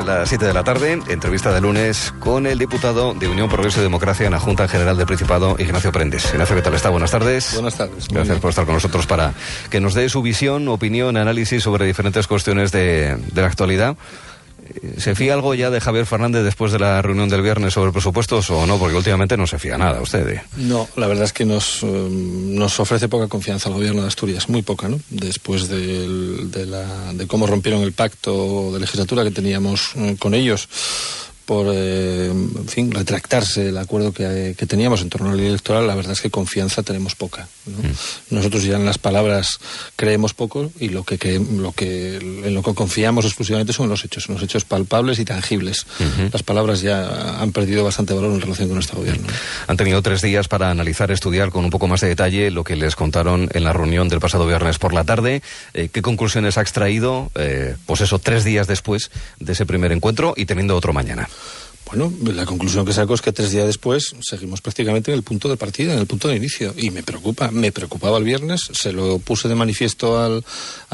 es las 7 de la tarde, entrevista de lunes con el diputado de Unión Progreso y Democracia en la Junta General del Principado, Ignacio Prendes. Ignacio, ¿qué tal está? Buenas tardes. Buenas tardes. Gracias por estar con nosotros para que nos dé su visión, opinión, análisis sobre diferentes cuestiones de la actualidad. ¿Se fía algo ya de Javier Fernández después de la reunión del viernes sobre presupuestos o no? Porque últimamente no se fía nada usted. No, la verdad es que nos ofrece poca confianza al gobierno de Asturias, muy poca, ¿no? Después de cómo rompieron el pacto de legislatura que teníamos con ellos por, retractarse el acuerdo que teníamos en torno a la ley electoral, la verdad es que confianza tenemos poca, ¿no? Nosotros ya en las palabras creemos poco y en lo que confiamos exclusivamente son los hechos palpables y tangibles. Las palabras ya han perdido bastante valor en relación con este gobierno. Han tenido 3 días para analizar, estudiar con un poco más de detalle lo que les contaron en la reunión del pasado viernes por la tarde. ¿Qué conclusiones ha extraído, 3 días después de ese primer encuentro y teniendo otro mañana? Bueno, la conclusión que saco es que 3 días después seguimos prácticamente en el punto de partida, en el punto de inicio. Y me preocupaba el viernes, se lo puse de manifiesto al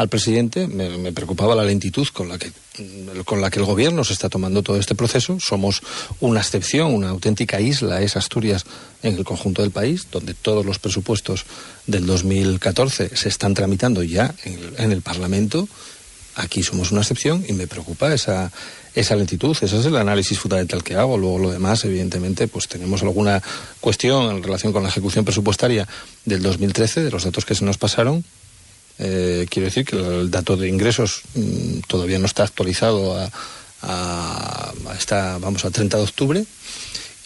presidente, me preocupaba la lentitud con la que el gobierno se está tomando todo este proceso. Somos una excepción, una auténtica isla, es Asturias, en el conjunto del país, donde todos los presupuestos del 2014 se están tramitando ya en el Parlamento. Aquí somos una excepción y me preocupa esa lentitud. Ese es el análisis fundamental que hago. Luego lo demás, evidentemente, pues tenemos alguna cuestión en relación con la ejecución presupuestaria del 2013, de los datos que se nos pasaron. Quiero decir que el dato de ingresos todavía no está actualizado al 30 de octubre.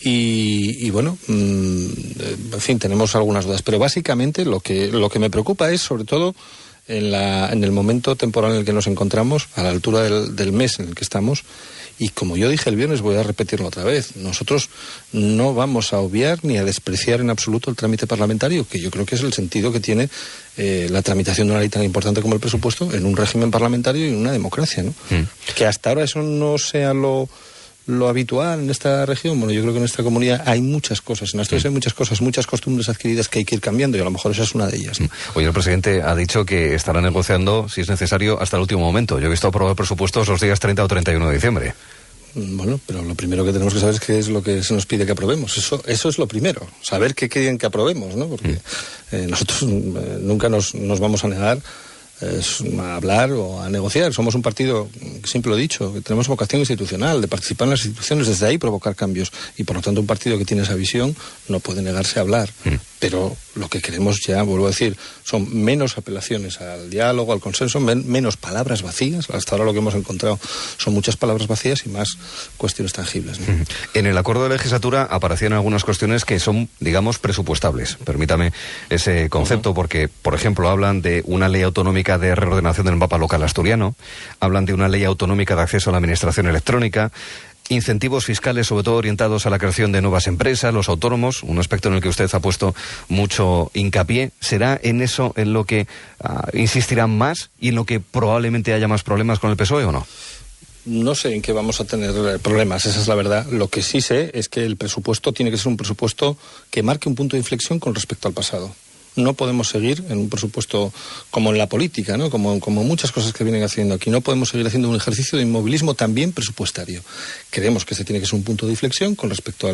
Y bueno, en fin, tenemos algunas dudas. Pero básicamente lo que me preocupa es, sobre todo, en el momento temporal en el que nos encontramos, a la altura del mes en el que estamos, y como yo dije el viernes, voy a repetirlo otra vez, nosotros no vamos a obviar ni a despreciar en absoluto el trámite parlamentario, que yo creo que es el sentido que tiene la tramitación de una ley tan importante como el presupuesto en un régimen parlamentario y en una democracia, ¿no? Que hasta ahora eso no sea lo habitual en esta región. Bueno, yo creo que en esta comunidad hay muchas cosas, en Asturias hay muchas cosas, muchas costumbres adquiridas que hay que ir cambiando y a lo mejor esa es una de ellas, ¿no? Hoy el presidente ha dicho que estará negociando, si es necesario, hasta el último momento. Yo he visto aprobar presupuestos los días 30 o 31 de diciembre. Bueno, pero lo primero que tenemos que saber es qué es lo que se nos pide que aprobemos. Eso es lo primero, saber qué quieren que aprobemos, ¿no? Porque nosotros nunca nos vamos a negar a hablar o a negociar. Somos un partido, siempre lo he dicho, que tenemos vocación institucional, de participar en las instituciones, desde ahí provocar cambios. Y por lo tanto un partido que tiene esa visión no puede negarse a hablar. Pero lo que queremos, ya vuelvo a decir, son menos apelaciones al diálogo, al consenso, menos palabras vacías. Hasta ahora lo que hemos encontrado son muchas palabras vacías y más cuestiones tangibles, ¿no? En el acuerdo de legislatura aparecían algunas cuestiones que son, digamos, presupuestables. Permítame ese concepto, porque, por ejemplo, hablan de una ley autonómica de reordenación del mapa local asturiano, hablan de una ley autonómica de acceso a la administración electrónica, incentivos fiscales, sobre todo orientados a la creación de nuevas empresas, los autónomos, un aspecto en el que usted ha puesto mucho hincapié. ¿Será en eso en lo que insistirán más y en lo que probablemente haya más problemas con el PSOE o no? No sé en qué vamos a tener problemas, esa es la verdad. Lo que sí sé es que el presupuesto tiene que ser un presupuesto que marque un punto de inflexión con respecto al pasado. No podemos seguir en un presupuesto como en la política, ¿no? Como muchas cosas que vienen haciendo aquí. No podemos seguir haciendo un ejercicio de inmovilismo también presupuestario. Creemos que este tiene que ser un punto de inflexión con respecto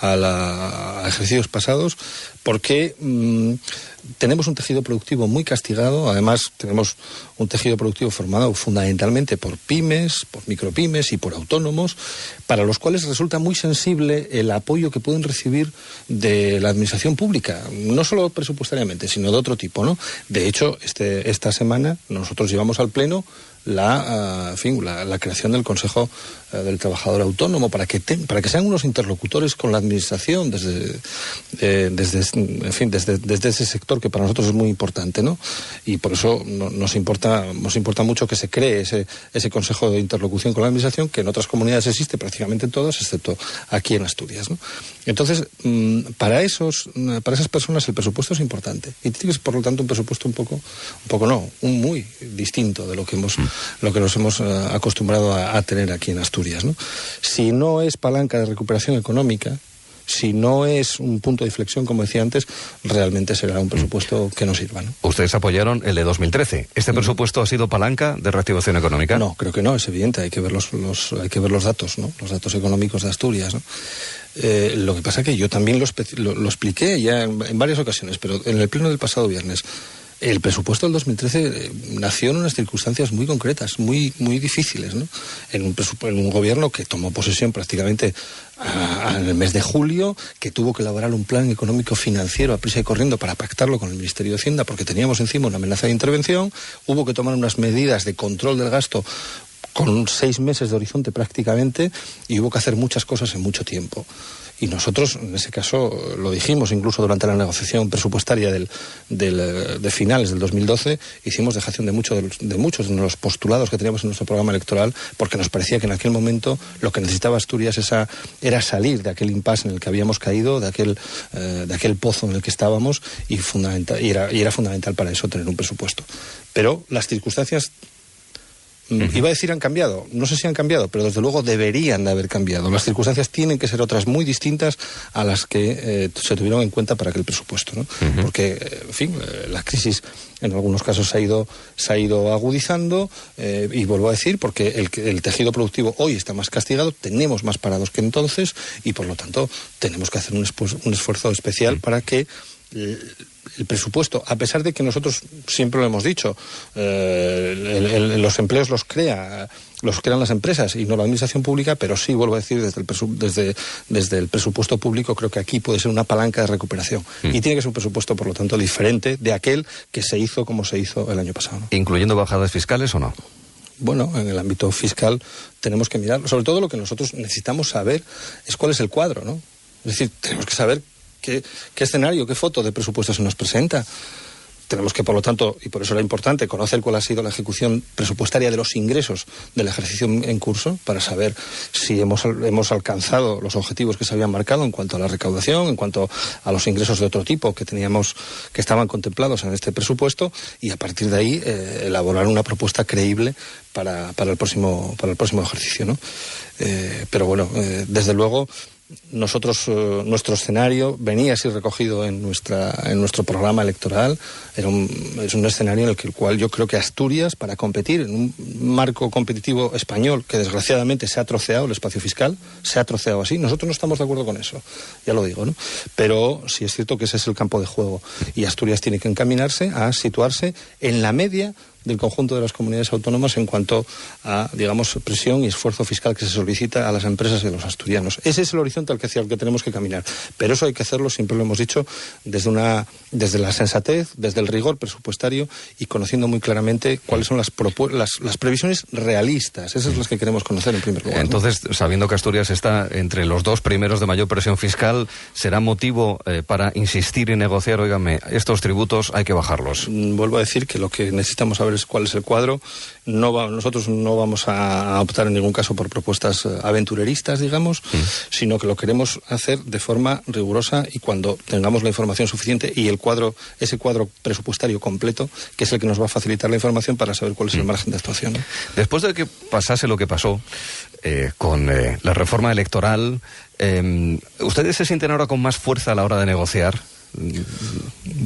a ejercicios pasados, porque tenemos un tejido productivo muy castigado. Además, tenemos un tejido productivo formado fundamentalmente por pymes, por micropymes y por autónomos, para los cuales resulta muy sensible el apoyo que pueden recibir de la administración pública, no solo presupuestariamente, sino de otro tipo, ¿no? De hecho, esta semana nosotros llevamos al Pleno la creación del Consejo del Trabajador Autónomo para que sean unos interlocutores con la administración desde ese sector que para nosotros es muy importante, ¿no? Y por eso nos importa mucho que se cree ese Consejo de Interlocución con la administración, que en otras comunidades existe prácticamente en todas, excepto aquí en Asturias, ¿no? Entonces, para esas personas el presupuesto es importante y tiene que ser, por lo tanto, un presupuesto un muy distinto de lo que nos hemos acostumbrado a tener aquí en Asturias, ¿no? Si no es palanca de recuperación económica, Si no es un punto de inflexión, como decía antes, realmente será un presupuesto que no sirva, ¿no? Ustedes apoyaron el de 2013. ¿Este presupuesto ha sido palanca de reactivación económica? No, creo que no, es evidente. Hay que ver hay que ver los datos, ¿no? Los datos económicos de Asturias, ¿no? Lo que pasa es que yo también lo expliqué ya en varias ocasiones, pero en el pleno del pasado viernes. El presupuesto del 2013 nació en unas circunstancias muy concretas, muy difíciles, ¿no? En un gobierno que tomó posesión prácticamente en el mes de julio, que tuvo que elaborar un plan económico financiero a prisa y corriendo para pactarlo con el Ministerio de Hacienda, porque teníamos encima una amenaza de intervención. Hubo que tomar unas medidas de control del gasto con 6 meses de horizonte prácticamente, y hubo que hacer muchas cosas en mucho tiempo. Y nosotros, en ese caso, lo dijimos incluso durante la negociación presupuestaria de finales del 2012, hicimos dejación de muchos de los postulados que teníamos en nuestro programa electoral, porque nos parecía que en aquel momento lo que necesitaba Asturias era salir de aquel impasse en el que habíamos caído, de aquel pozo en el que estábamos, y era fundamental para eso tener un presupuesto. Pero las circunstancias... Iba a decir han cambiado, no sé si han cambiado, pero desde luego deberían de haber cambiado. Las circunstancias tienen que ser otras muy distintas a las que se tuvieron en cuenta para aquel presupuesto, ¿no? Porque, en fin, la crisis en algunos casos se ha ido agudizando, y vuelvo a decir, porque el tejido productivo hoy está más castigado, tenemos más parados que entonces, y por lo tanto tenemos que hacer un esfuerzo especial para que el presupuesto, a pesar de que nosotros siempre lo hemos dicho, los empleos los crean las empresas y no la administración pública, pero sí, vuelvo a decir, desde el presupuesto público creo que aquí puede ser una palanca de recuperación. Y tiene que ser un presupuesto, por lo tanto, diferente de aquel que se hizo como se hizo el año pasado, ¿no? ¿Incluyendo bajadas fiscales o no? Bueno, en el ámbito fiscal tenemos que mirar, sobre todo lo que nosotros necesitamos saber es cuál es el cuadro, ¿no? Es decir, tenemos que saber ¿qué escenario, qué foto de presupuesto se nos presenta? Tenemos que, por lo tanto, y por eso era importante, conocer cuál ha sido la ejecución presupuestaria de los ingresos del ejercicio en curso, para saber si hemos alcanzado los objetivos que se habían marcado en cuanto a la recaudación, en cuanto a los ingresos de otro tipo que estaban contemplados en este presupuesto, y a partir de ahí elaborar una propuesta creíble para el próximo ejercicio, ¿no? Pero bueno, desde luego, nuestro escenario venía así recogido en nuestro programa electoral. Es un escenario en el cual yo creo que Asturias, para competir en un marco competitivo español que desgraciadamente se ha troceado el espacio fiscal, se ha troceado así. Nosotros no estamos de acuerdo con eso, ya lo digo, ¿no? Pero sí es cierto que ese es el campo de juego, y Asturias tiene que encaminarse a situarse en la media del conjunto de las comunidades autónomas en cuanto a, digamos, presión y esfuerzo fiscal que se solicita a las empresas y a los asturianos. Ese es el horizonte hacia el que tenemos que caminar. Pero eso hay que hacerlo, siempre lo hemos dicho, desde la sensatez, desde el rigor presupuestario, y conociendo muy claramente cuáles son las previsiones realistas. Esas son las que queremos conocer en primer lugar, ¿no? Entonces, sabiendo que Asturias está entre los 2 primeros de mayor presión fiscal, ¿será motivo para insistir y negociar, óigame, estos tributos hay que bajarlos? Vuelvo a decir que lo que necesitamos saber es cuál es el cuadro. Nosotros no vamos a optar en ningún caso por propuestas aventureristas, digamos, sino que lo queremos hacer de forma rigurosa, y cuando tengamos la información suficiente y ese cuadro presupuestario completo, que es el que nos va a facilitar la información para saber cuál es el margen de actuación, ¿no? Después de que pasase lo que pasó con la reforma electoral, ¿ustedes se sienten ahora con más fuerza a la hora de negociar?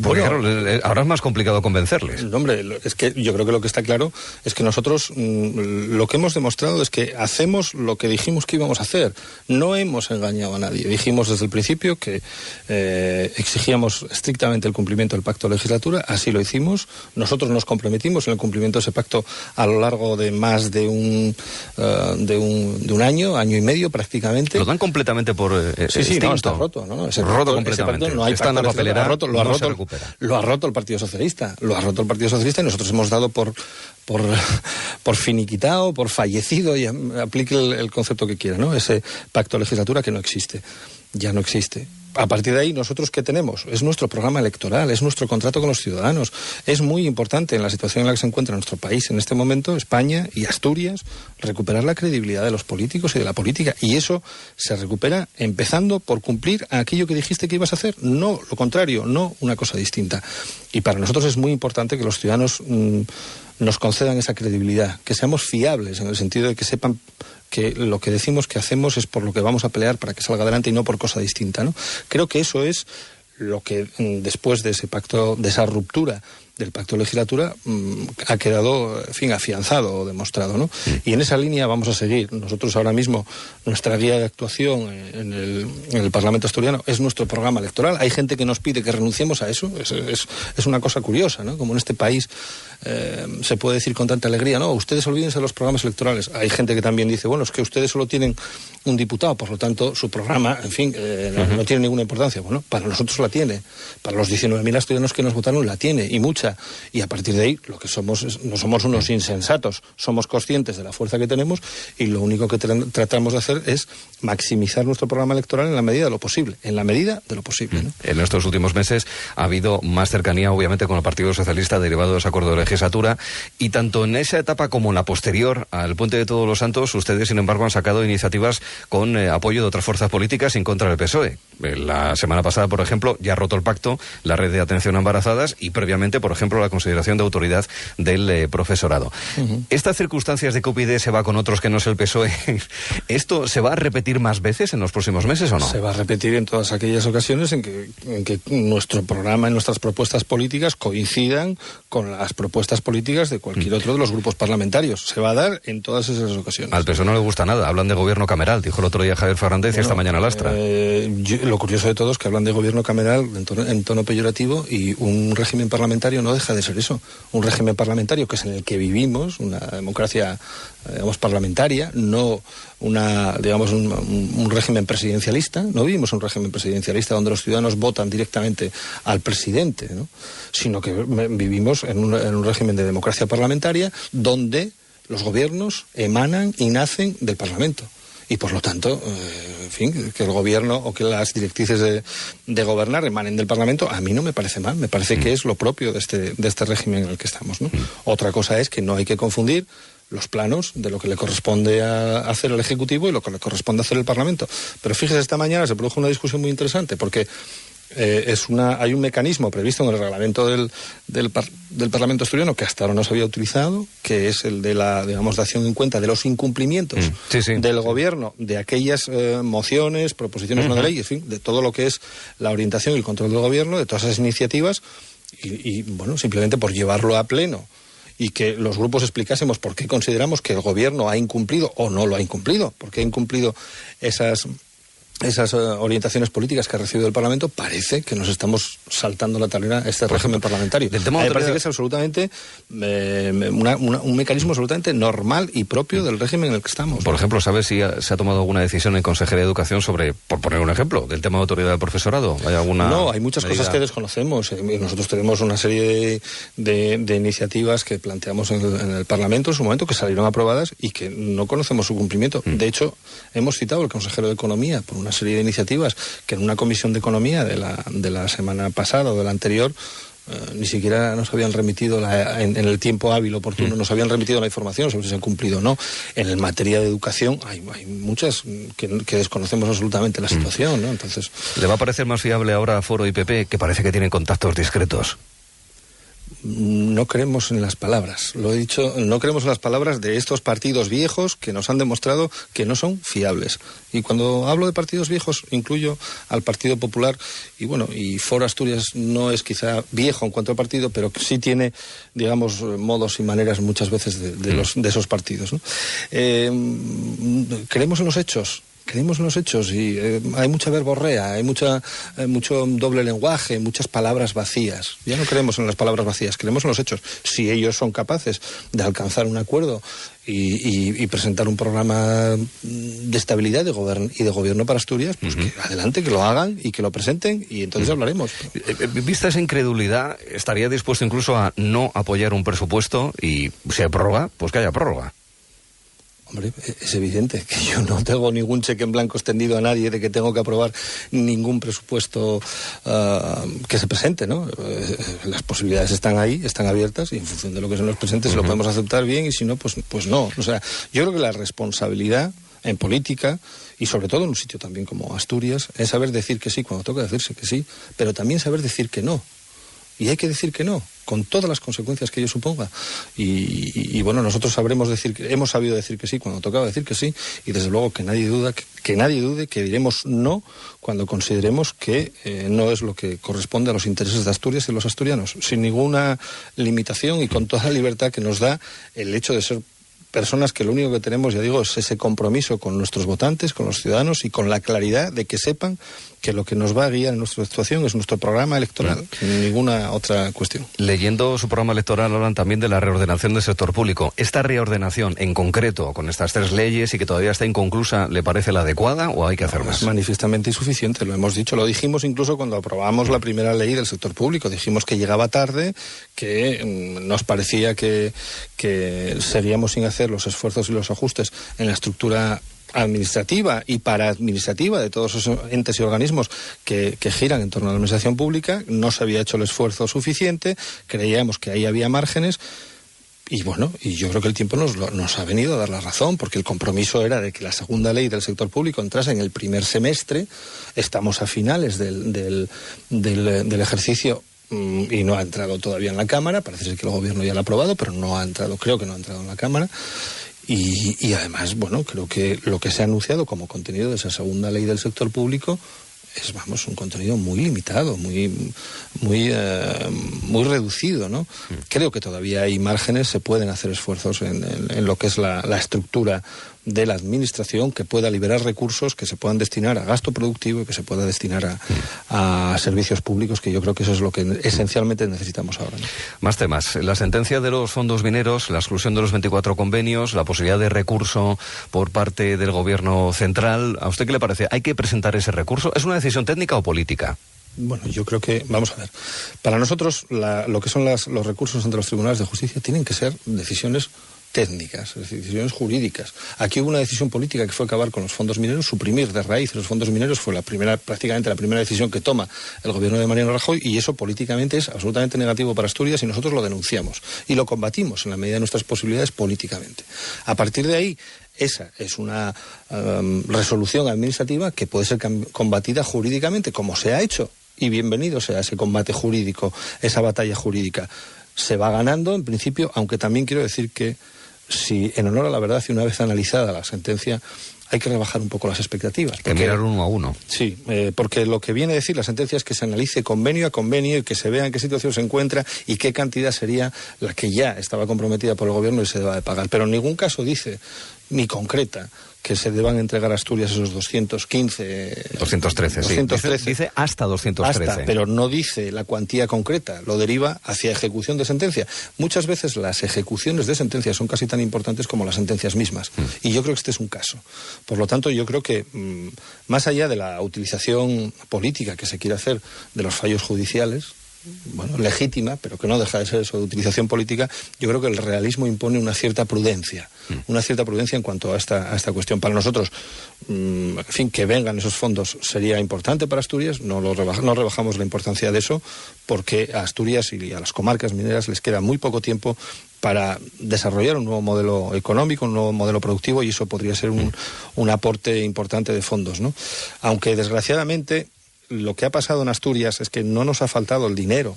Porque claro, ahora es más complicado convencerles. No, hombre, es que yo creo que lo que está claro es que nosotros lo que hemos demostrado es que hacemos lo que dijimos que íbamos a hacer. No hemos engañado a nadie. Dijimos desde el principio que exigíamos estrictamente el cumplimiento del pacto de legislatura. Así lo hicimos. Nosotros nos comprometimos en el cumplimiento de ese pacto a lo largo de más de un año y medio prácticamente. Lo dan completamente por sí, no, está roto, ¿no? Roto completamente. No hay está en la papelera. Lo ha roto el Partido Socialista. Lo ha roto el Partido Socialista, y nosotros hemos dado por finiquitado, por fallecido, y aplique el concepto que quiera, ¿no? Ese pacto de legislatura que no existe. Ya no existe. A partir de ahí, ¿nosotros qué tenemos? Es nuestro programa electoral, es nuestro contrato con los ciudadanos. Es muy importante, en la situación en la que se encuentra nuestro país en este momento, España y Asturias, recuperar la credibilidad de los políticos y de la política. Y eso se recupera empezando por cumplir aquello que dijiste que ibas a hacer. No lo contrario, no una cosa distinta. Y para nosotros es muy importante que los ciudadanos nos concedan esa credibilidad, que seamos fiables, en el sentido de que sepan que lo que decimos que hacemos es por lo que vamos a pelear para que salga adelante y no por cosa distinta, ¿no? Creo que eso es lo que después de ese pacto, de esa ruptura del pacto de legislatura, ha quedado, en fin, afianzado o demostrado, ¿no? Y en esa línea vamos a seguir. Nosotros ahora mismo, nuestra guía de actuación en el Parlamento asturiano es nuestro programa electoral. Hay gente que nos pide que renunciemos a eso. Es una cosa curiosa, ¿no? Como en este país se puede decir con tanta alegría, no, ustedes olvídense de los programas electorales. Hay gente que también dice, bueno, es que ustedes solo tienen un diputado, por lo tanto, su programa, en fin, no tiene ninguna importancia. Bueno, para nosotros la tiene. Para los 19.000 asturianos que nos votaron la tiene, y mucha. Y a partir de ahí, lo que somos, no somos unos insensatos, somos conscientes de la fuerza que tenemos, y lo único que tratamos de hacer es maximizar nuestro programa electoral en la medida de lo posible, ¿no? En estos últimos meses ha habido más cercanía, obviamente, con el Partido Socialista derivado de ese acuerdo de legislatura, y tanto en esa etapa como en la posterior al Puente de Todos los Santos, ustedes, sin embargo, han sacado iniciativas con apoyo de otras fuerzas políticas en contra del PSOE. La semana pasada, por ejemplo, ya ha roto el pacto la red de atención a embarazadas, y previamente, por ejemplo, la consideración de autoridad del profesorado. ¿Estas circunstancias de que UPyD se va con otros que no es el PSOE, esto se va a repetir más veces en los próximos meses o no? Se va a repetir en todas aquellas ocasiones en que nuestro programa y nuestras propuestas políticas coincidan con las propuestas políticas de cualquier otro de los grupos parlamentarios. Se va a dar en todas esas ocasiones. Al PSOE no le gusta nada, hablan de gobierno cameral, dijo el otro día Javier Fernández, y esta mañana Lastra. Lo curioso de todo es que hablan de gobierno cameral en tono peyorativo, y un régimen parlamentario no deja de ser eso, un régimen parlamentario que es en el que vivimos, una democracia, digamos, parlamentaria, no un régimen presidencialista. No vivimos un régimen presidencialista donde los ciudadanos votan directamente al presidente, ¿no? Sino que vivimos en un régimen de democracia parlamentaria donde los gobiernos emanan y nacen del Parlamento. Y por lo tanto, en fin, que el gobierno o que las directrices de gobernar emanen del Parlamento, a mí no me parece mal, me parece que es lo propio de este régimen en el que estamos, ¿no? Otra cosa es que no hay que confundir los planos de lo que le corresponde hacer el Ejecutivo y lo que le corresponde hacer el Parlamento. Pero fíjese, esta mañana se produjo una discusión muy interesante, porque hay un mecanismo previsto en el reglamento del Parlamento asturiano que hasta ahora no se había utilizado, que es el de la dación en cuenta de los incumplimientos del gobierno, de aquellas mociones, proposiciones no de ley, en fin, de todo lo que es la orientación y el control del gobierno, de todas esas iniciativas, y bueno, simplemente por llevarlo a pleno y que los grupos explicásemos por qué consideramos que el gobierno ha incumplido o no lo ha incumplido, porque ha incumplido esas orientaciones políticas que ha recibido el Parlamento. Parece que nos estamos saltando la talera a este régimen parlamentario. Me parece que es absolutamente un mecanismo absolutamente normal y propio del régimen en el que estamos. Por ejemplo, ¿sabes si se ha tomado alguna decisión en Consejería de Educación sobre, por poner un ejemplo, del tema de autoridad del profesorado? No, hay muchas cosas que desconocemos. Nosotros tenemos una serie de iniciativas que planteamos en el Parlamento en su momento, que salieron aprobadas y que no conocemos su cumplimiento. De hecho, hemos citado al consejero de Economía por una serie de iniciativas que en una comisión de Economía de la semana pasada o de la anterior ni siquiera nos habían remitido en el tiempo hábil oportuno, nos habían remitido la información sobre si se han cumplido o no. En materia de educación hay muchas que desconocemos absolutamente la situación, ¿no? Entonces, ¿le va a parecer más fiable ahora a Foro y PP, que parece que tienen contactos discretos? No creemos en las palabras, lo he dicho, no creemos en las palabras de estos partidos viejos que nos han demostrado que no son fiables. Y cuando hablo de partidos viejos, incluyo al Partido Popular, y Foro Asturias no es quizá viejo en cuanto a partido, pero que sí tiene, digamos, modos y maneras muchas veces de esos partidos, ¿no? Creemos en los hechos. Creemos en los hechos, y hay mucha verborrea, hay mucho doble lenguaje, muchas palabras vacías. Ya no creemos en las palabras vacías, creemos en los hechos. Si ellos son capaces de alcanzar un acuerdo y presentar un programa de estabilidad y de gobierno para Asturias, pues que adelante, que lo hagan y que lo presenten, y entonces hablaremos. Vista esa incredulidad, ¿estaría dispuesto incluso a no apoyar un presupuesto y si hay prórroga, pues que haya prórroga? Hombre, es evidente que yo no tengo ningún cheque en blanco extendido a nadie de que tengo que aprobar ningún presupuesto que se presente, ¿no? Las posibilidades están ahí, están abiertas, y en función de lo que se nos presente, si lo podemos aceptar bien, y si no, pues no. O sea, yo creo que la responsabilidad en política, y sobre todo en un sitio también como Asturias, es saber decir que sí cuando toca decirse que sí, pero también saber decir que no. Y hay que decir que no. con todas las consecuencias que ello suponga. Y bueno, nosotros hemos sabido decir que sí cuando tocaba decir que sí, y desde luego que nadie dude que diremos no cuando consideremos que no es lo que corresponde a los intereses de Asturias y los asturianos, sin ninguna limitación y con toda la libertad que nos da el hecho de ser personas que lo único que tenemos, ya digo, es ese compromiso con nuestros votantes, con los ciudadanos y con la claridad de que sepan que lo que nos va a guiar en nuestra actuación es nuestro programa electoral, ninguna otra cuestión. Leyendo su programa electoral hablan también de la reordenación del sector público. ¿Esta reordenación en concreto, con estas 3 leyes y que todavía está inconclusa, le parece la adecuada o hay que hacer más? Es manifiestamente insuficiente, lo hemos dicho, lo dijimos incluso cuando aprobamos la primera ley del sector público. Dijimos que llegaba tarde, que nos parecía que seguíamos sin hacer los esfuerzos y los ajustes en la estructura administrativa y paraadministrativa de todos esos entes y organismos que giran en torno a la administración pública. No se había hecho el esfuerzo suficiente, creíamos que ahí había márgenes. Y bueno, y yo creo que el tiempo nos ha venido a dar la razón, porque el compromiso era de que la segunda ley del sector público entrase en el primer semestre. Estamos a finales del ejercicio y no ha entrado todavía en la Cámara. Parece ser que el Gobierno ya lo ha aprobado, pero creo que no ha entrado en la Cámara. Y además, bueno, creo que lo que se ha anunciado como contenido de esa segunda ley del sector público es, un contenido muy limitado, muy reducido, ¿no? Creo que todavía hay márgenes, se pueden hacer esfuerzos en lo que es la estructura de la administración, que pueda liberar recursos que se puedan destinar a gasto productivo y que se pueda destinar a servicios públicos, que yo creo que eso es lo que esencialmente necesitamos ahora, ¿no? Más temas. La sentencia de los fondos mineros, la exclusión de los 24 convenios, la posibilidad de recurso por parte del Gobierno central. ¿A usted qué le parece? ¿Hay que presentar ese recurso? ¿Es una decisión técnica o política? Bueno, yo creo que, vamos a ver, para nosotros lo que son los recursos ante los tribunales de justicia tienen que ser decisiones técnicas, es decir, decisiones jurídicas. Aquí hubo una decisión política que fue acabar con los fondos mineros, suprimir de raíz los fondos mineros, fue prácticamente la primera decisión que toma el gobierno de Mariano Rajoy, y eso políticamente es absolutamente negativo para Asturias, y nosotros lo denunciamos y lo combatimos en la medida de nuestras posibilidades políticamente. A partir de ahí, esa es una resolución administrativa que puede ser combatida jurídicamente, como se ha hecho, y bienvenido sea ese combate jurídico, esa batalla jurídica. Se va ganando, en principio, aunque también quiero decir que si, en honor a la verdad y una vez analizada la sentencia, hay que rebajar un poco las expectativas. Que mirar uno a uno. Sí, porque lo que viene a decir la sentencia es que se analice convenio a convenio y que se vea en qué situación se encuentra y qué cantidad sería la que ya estaba comprometida por el gobierno y se deba de pagar. Pero en ningún caso dice, ni concreta, que se deban entregar a Asturias esos 213, sí. Dice hasta 213. Hasta, pero no dice la cuantía concreta, lo deriva hacia ejecución de sentencia. Muchas veces las ejecuciones de sentencias son casi tan importantes como las sentencias mismas. Y yo creo que este es un caso. Por lo tanto, yo creo que, más allá de la utilización política que se quiere hacer de los fallos judiciales, bueno, legítima, pero que no deja de ser eso de utilización política, yo creo que el realismo impone una cierta prudencia en cuanto a esta cuestión. Para nosotros, en fin, que vengan esos fondos sería importante para Asturias, no rebajamos la importancia de eso, porque a Asturias y a las comarcas mineras les queda muy poco tiempo para desarrollar un nuevo modelo económico, un nuevo modelo productivo, y eso podría ser un aporte importante de fondos, ¿no? Aunque desgraciadamente lo que ha pasado en Asturias es que no nos ha faltado el dinero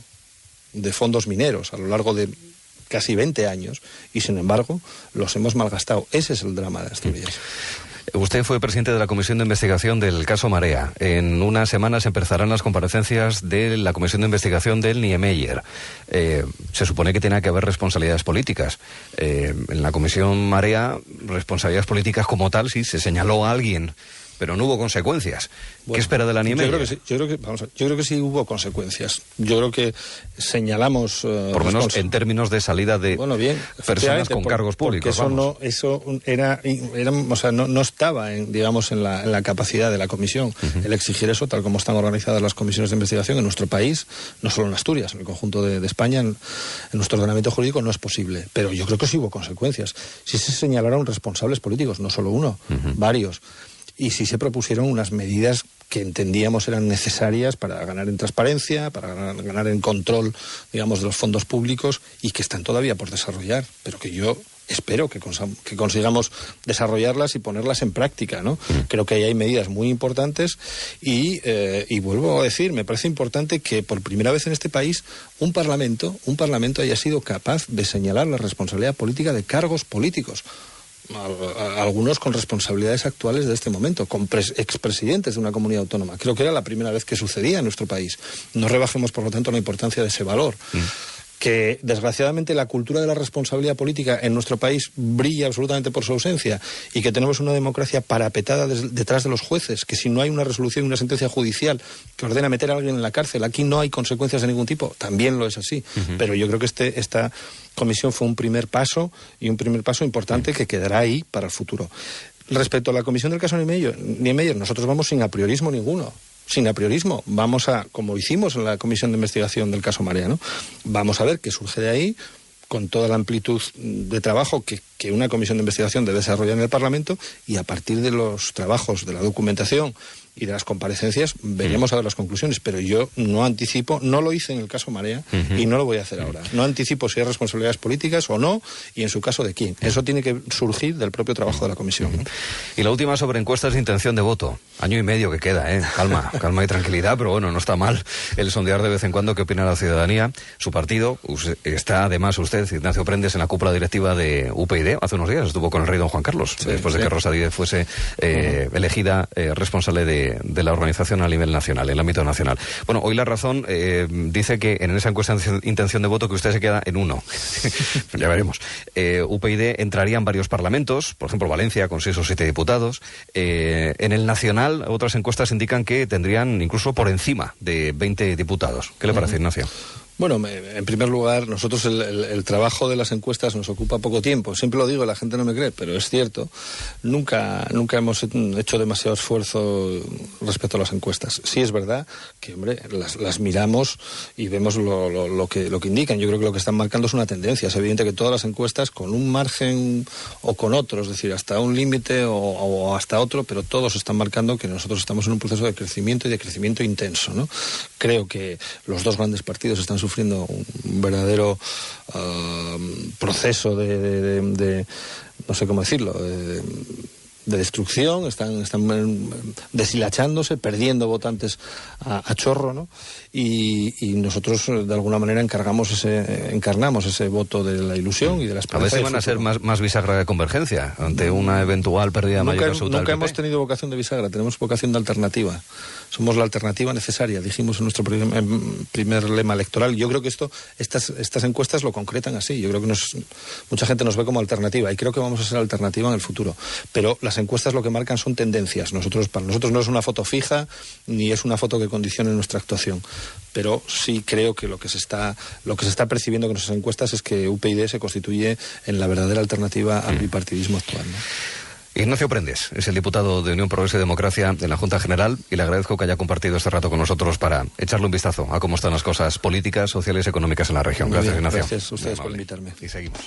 de fondos mineros a lo largo de casi 20 años y, sin embargo, los hemos malgastado. Ese es el drama de Asturias. Usted fue presidente de la Comisión de Investigación del caso Marea. En unas semanas empezarán las comparecencias de la Comisión de Investigación del Niemeyer. Se supone que tiene que haber responsabilidades políticas. En la Comisión Marea, responsabilidades políticas como tal, sí, se señaló a alguien, pero no hubo consecuencias. Bueno, ¿qué espera de la Niemeyer? Yo creo que sí hubo consecuencies. Yo creo que señalamos... por lo menos en términos de salida de personas con cargos públicos. Eso no estaba en la capacidad de la comisión el exigir eso, tal como están organizadas las comisiones de investigación en nuestro país, no solo en Asturias, en el conjunto de España, en nuestro ordenamiento jurídico no es posible. Pero yo creo que sí hubo consecuencias. Sí se señalaron responsables políticos, no solo uno, varios. Y sí se propusieron unas medidas que entendíamos eran necesarias para ganar en transparencia, para ganar en control, digamos, de los fondos públicos, y que están todavía por desarrollar, pero que yo espero que consigamos desarrollarlas y ponerlas en práctica, ¿no? Creo que ahí hay medidas muy importantes y vuelvo a decir, me parece importante que por primera vez en este país un parlamento haya sido capaz de señalar la responsabilidad política de cargos políticos. Algunos con responsabilidades actuales de este momento, con expresidentes de una comunidad autónoma. Creo que era la primera vez que sucedía en nuestro país. No rebajemos, por lo tanto, la importancia de ese valor. Que desgraciadamente la cultura de la responsabilidad política en nuestro país brilla absolutamente por su ausencia, y que tenemos una democracia parapetada detrás de los jueces, que si no hay una resolución y una sentencia judicial que ordena meter a alguien en la cárcel, aquí no hay consecuencias de ningún tipo. También lo es así. Pero yo creo que esta comisión fue un primer paso, y un primer paso importante que quedará ahí para el futuro. Respecto a la comisión del caso Niemeyer, nosotros vamos sin apriorismo ninguno. Sin apriorismo, vamos a, como hicimos en la comisión de investigación del caso Marea, ¿no? Vamos a ver qué surge de ahí, con toda la amplitud de trabajo que una comisión de investigación debe desarrollar en el Parlamento, y a partir de los trabajos, de la documentación y de las comparecencias, veremos a ver las conclusiones. Pero yo no anticipo, no lo hice en el caso Marea y no lo voy a hacer ahora. No anticipo si hay responsabilidades políticas o no, y en su caso de quién. Eso tiene que surgir del propio trabajo de la comisión, ¿no? Y la última sobre encuestas de intención de voto. 1 año y medio que queda, calma y tranquilidad, pero bueno, no está mal el sondear de vez en cuando qué opina la ciudadanía. Su partido está, además, usted, Ignacio Prendes, en la cúpula directiva de UPyD. Hace unos días estuvo con el rey don Juan Carlos, después de que Rosa Díez fuese elegida responsable de la organización a nivel nacional, en el ámbito nacional. Bueno, hoy La Razón dice que en esa encuesta de intención de voto que usted se queda en 1. Ya veremos. UPyD entraría en varios parlamentos, por ejemplo Valencia con 6 o 7 diputados. En el nacional, otras encuestas indican que tendrían incluso por encima de 20 diputados. ¿Qué le parece, Ignacio? Bueno, en primer lugar, nosotros el trabajo de las encuestas nos ocupa poco tiempo. Siempre lo digo, la gente no me cree, pero es cierto. Nunca hemos hecho demasiado esfuerzo respecto a las encuestas. Sí es verdad que, hombre, las miramos y vemos lo que indican. Yo creo que lo que están marcando es una tendencia. Es evidente que todas las encuestas, con un margen o con otro, es decir, hasta un límite o hasta otro, pero todos están marcando que nosotros estamos en un proceso de crecimiento, y de crecimiento intenso, ¿no? Creo que los dos grandes partidos están sufriendo un verdadero proceso de no sé cómo decirlo, de destrucción, están deshilachándose, perdiendo votantes a chorro, ¿no? Y nosotros de alguna manera encarnamos ese voto de la ilusión y de la esperanza. A veces van a ser más bisagra de convergencia ante una eventual pérdida de mayoría absoluta. Nunca hemos tenido vocación de bisagra, tenemos vocación de alternativa. Somos la alternativa necesaria, dijimos en nuestro primer lema electoral. Yo creo que estas encuestas lo concretan así. Yo creo que mucha gente nos ve como alternativa, y creo que vamos a ser alternativa en el futuro. Pero las encuestas lo que marcan son tendencias. Para nosotros no es una foto fija, ni es una foto que condicione nuestra actuación. Pero sí creo que lo que se está percibiendo con esas encuestas es que UPyD se constituye en la verdadera alternativa al bipartidismo actual, ¿no? Ignacio Prendes es el diputado de Unión Progreso y Democracia en la Junta General, y le agradezco que haya compartido este rato con nosotros para echarle un vistazo a cómo están las cosas políticas, sociales y económicas en la región. Gracias, Ignacio. Gracias a ustedes por invitarme. Y seguimos.